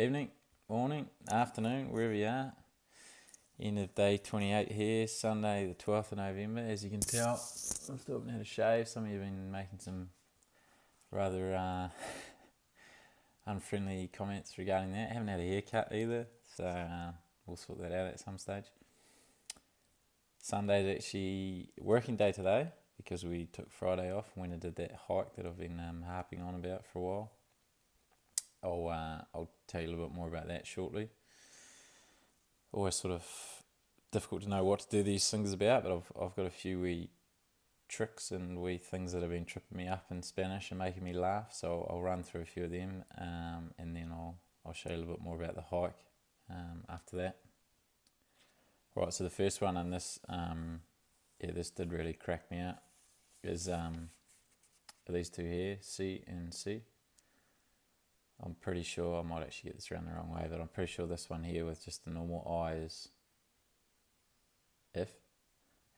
evening, morning, afternoon, wherever you are. End of day 28 here, Sunday the 12th of November. As you can tell, I've still haven't had a shave. Some of you have been making some rather unfriendly comments regarding that. I haven't had a haircut either, so we'll sort that out at some stage. Sunday's actually working day today because we took Friday off when I did that hike that I've been harping on about for a while. I'll tell you a little bit more about that shortly. Always sort of difficult to know what to do these things about, but I've got a few wee tricks and wee things that have been tripping me up in Spanish and making me laugh, so I'll run through a few of them, and then I'll show you a little bit more about the hike after that. Right, so the first one, and this this did really crack me out, is these two here, C and C. I'm pretty sure, I might actually get this around the wrong way, but I'm pretty sure this one here with just the normal I is if,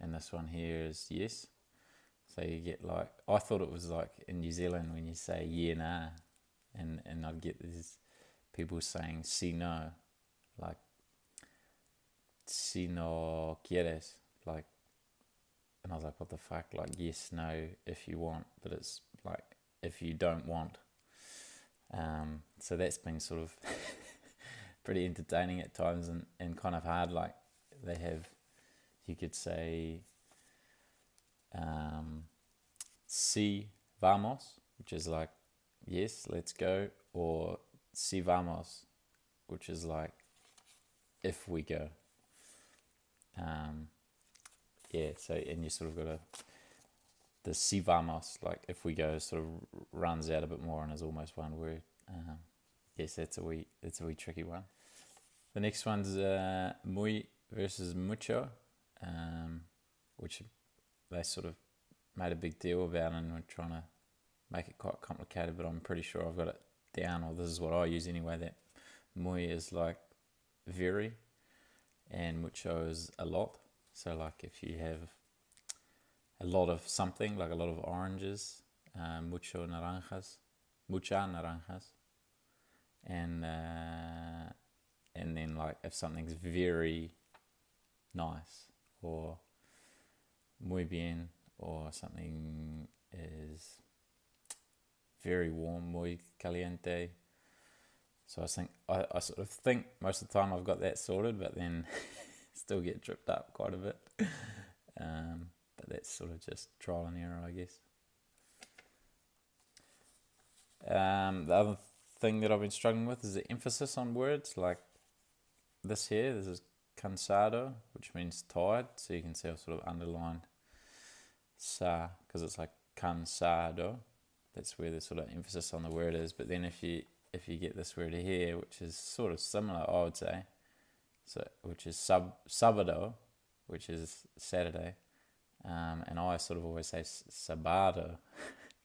and this one here is yes. So you get like, I thought it was like in New Zealand when you say yeah, nah, and I'd get these people saying si no, like si no quieres, like, and I was like, what the fuck, like yes, no, if you want, but it's like if you don't want. So that's been sort of pretty entertaining at times and kind of hard. Like they have, you could say si vamos, which is like yes, let's go, or si vamos, which is like if we go. So and you sort of got the si vamos, like if we go, sort of runs out a bit more and is almost one word. Yes, that's a wee tricky one. The next one's muy versus mucho, which they sort of made a big deal about and we're trying to make it quite complicated, but I'm pretty sure I've got it down, or this is what I use anyway, that muy is like very and mucho is a lot. So like if you have a lot of something, like a lot of oranges, mucha naranjas, and then like if something's very nice or muy bien, or something is very warm, muy caliente. So I sort of think most of the time I've got that sorted, but then still get tripped up quite a bit. But that's sort of just trial and error, I guess. The other thing that I've been struggling with is the emphasis on words. Like this is cansado, which means tired. So you can see I've sort of underlined sa, because it's like cansado. That's where the sort of emphasis on the word is. But then if you get this word here, which is sort of similar, I would say, so which is sábado, which is Saturday, and I sort of always say sabado,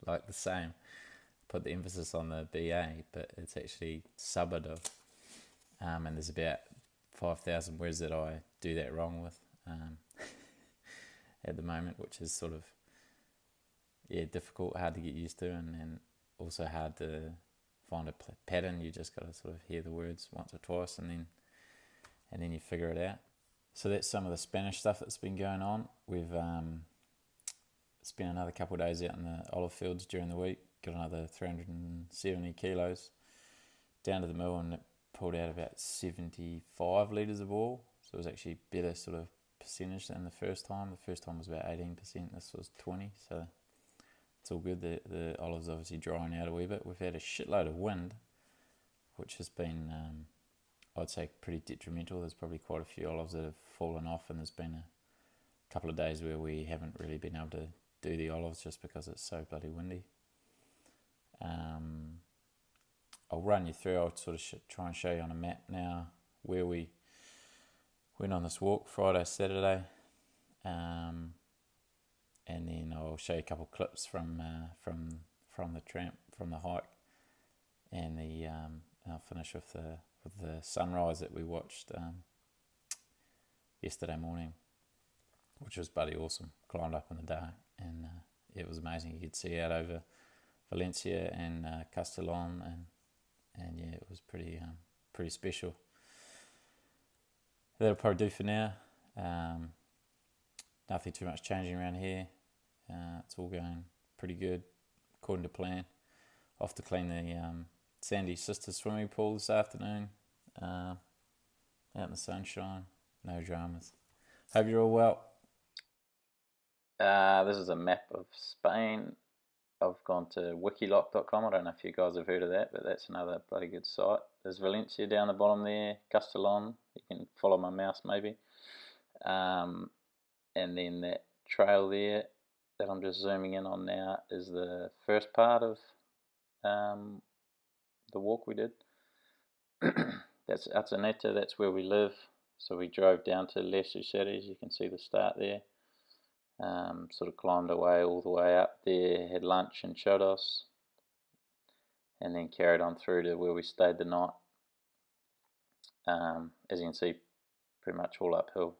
like the same. Put the emphasis on the BA, but it's actually sábado. And there's about 5,000 words that I do that wrong with at the moment, which is sort of difficult, hard to get used to, and also hard to find a pattern. You just got to sort of hear the words once or twice, and then you figure it out. So that's some of the Spanish stuff that's been going on. We've spent another couple of days out in the olive fields during the week. Got another 370 kilos down to the mill, and it pulled out about 75 litres of oil. So it was actually better sort of percentage than the first time. The first time was about 18%, this was 20%, so it's all good. The olive's obviously drying out a wee bit. We've had a shitload of wind, which has been, I'd say, pretty detrimental. There's probably quite a few olives that have fallen off, and there's been a couple of days where we haven't really been able to do the olives just because it's so bloody windy. I'll run you through. I'll sort of try and show you on a map now where we went on this walk Friday, Saturday, and then I'll show you a couple of clips from the tramp, from the hike, and I'll finish with the sunrise that we watched yesterday morning, which was bloody awesome. Climbed up in the dark, and it was amazing. You could see out over Valencia and Castellón, and yeah, it was pretty pretty special. That'll probably do for now. Nothing too much changing around here. It's all going pretty good, according to plan. Off to clean the Sandy Sisters swimming pool this afternoon. Out in the sunshine, no dramas. Hope you're all well. This is a map of Spain. I've gone to wikiloc.com. I don't know if you guys have heard of that, but that's another bloody good site. There's Valencia down the bottom there, Castellón. You can follow my mouse maybe. And then that trail there that I'm just zooming in on now is the first part of the walk we did. That's Atzeneta, that's where we live. So we drove down to Les Useres, you can see the start there. Sort of climbed away all the way up there, had lunch in Chodos, and then carried on through to where we stayed the night. As you can see, pretty much all uphill.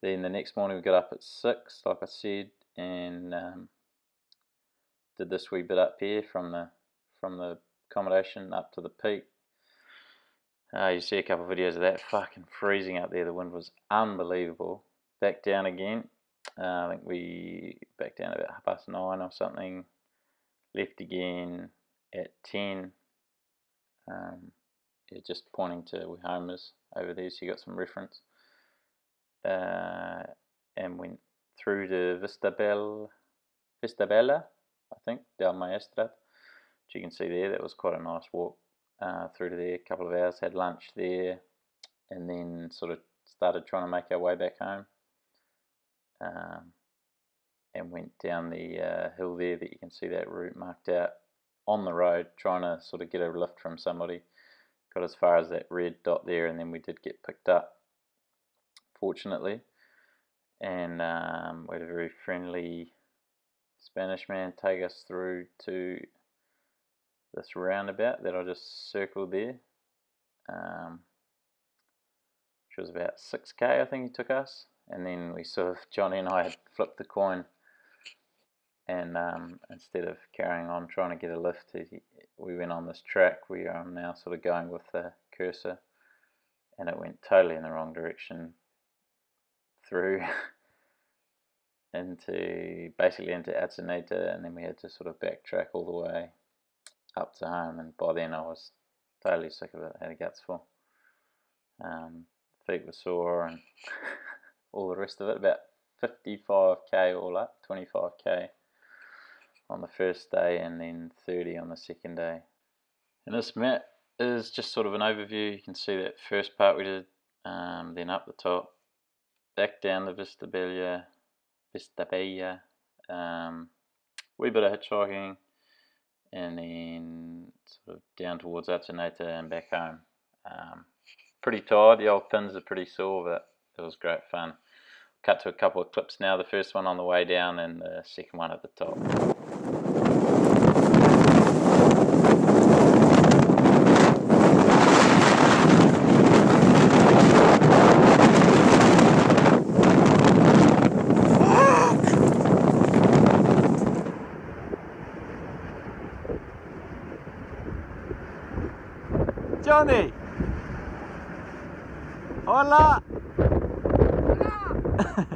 Then the next morning we got up at 6, like I said, and did this wee bit up here from the accommodation up to the peak. You see a couple of videos of that. Fucking freezing up there. The wind was unbelievable. Back down again. I think we back down about 9:30 or something. Left again at 10. Just pointing to where home is over there, so you got some reference. And went through to Vistabella, I think, Del Maestrat, which you can see there. That was quite a nice walk through to there. A couple of hours, had lunch there, and then sort of started trying to make our way back home. And went down the hill there that you can see that route marked out on the road, trying to sort of get a lift from somebody. Got as far as that red dot there, and then we did get picked up, fortunately. And we had a very friendly Spanish man take us through to this roundabout that I just circled there, which was about 6k, I think he took us. And then we sort of, Johnny and I had flipped the coin, and instead of carrying on trying to get a lift, we went on this track. We are now sort of going with the cursor, and it went totally in the wrong direction through basically into Atzeneta, and then we had to sort of backtrack all the way up to home, and by then I was totally sick of it. I had a guts full. Feet were sore and all the rest of it. About 55k all up, 25k on the first day, and then 30 on the second day. And this map is just sort of an overview. You can see that first part we did, then up the top, back down to Vistabella, wee bit of hitchhiking, and then sort of down towards Atzeneta and back home. Pretty tired, the old pins are pretty sore, but it was great fun. Cut to a couple of clips now, the first one on the way down and the second one at the top. Johnny! Hola! Hola!